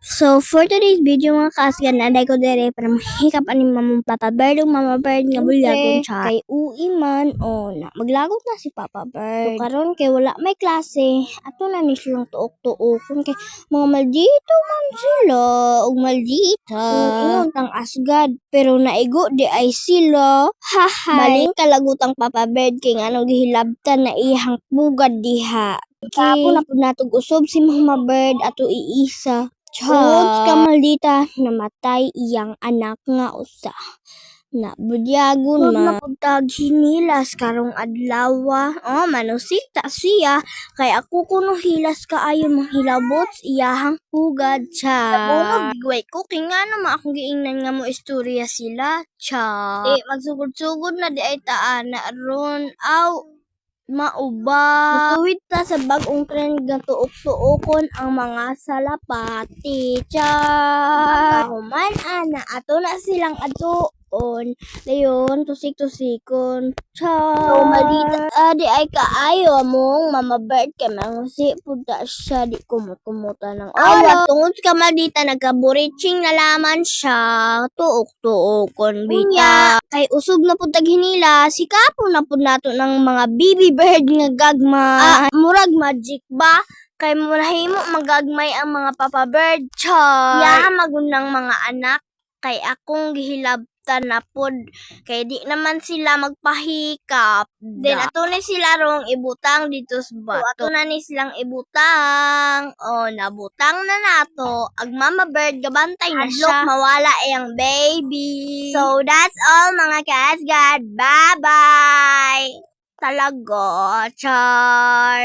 So, for today's video mga kasgan, aday ko dire para mahikap ani mamong Papa Bird o Mama Bird nga bulyagon siya. Kay ui man o na maglagot na si Papa Bird. So, karon kay wala may klase, ato na ni silang tuok-tuokon kay mga maldito man sila o maldita. Ingon tang asgad, pero naigo di ay sila. Hahay. Baling kalagutang Papa Bird kay ngano gihilabtan na ihang bugad diha. Kapo na po natog usob si Mama Bird ato iisa. Tungod ka maldita, namatay iyang anak nga usa. Na budyagon ma. Naputag hinilas karong adlaw. Oh, manusikta siya. Kay ako kuno hilas kaayo manghilabot iyahang pugad siya. Nabunog gigway ko. Kaya nga naman akong giingnan nga mo istorya sila. Cha. Di, magsugod-sugod na di ay taan na ron. Aw, mauba. Musuwid ta sa bagong trend nga tuok-tuokon ang mga salapati. Cha. Kahuman ana ato na silang atuon. Dayon tusik-tusikon. Cha. So maldita di ay kaayo among Mama Bird kay mangusi pud ta siya di kumot-kumuta ng oras. Tungod ka maldita nagkaburiching na laman siya. Tuok-tuokon bita. Kay usog na pud tag hinila, sikapon na pud nato ng mga baby bird nga gagma. Murag magic ba? Kay nahimo magagmay ang mga Papa Bird. Char. Ya magunang mga anak kay akong gihilabtan na pud kay di naman sila magpahikap. Then ato na sila rong ibutang dito sa bato. So, ato na ni silang ibutang. Oh, nabutang na nato. Ag Mama Bird gabantay na siya. Mawala ang baby. So that's all mga kasgad. Bye-bye. Talaga, char.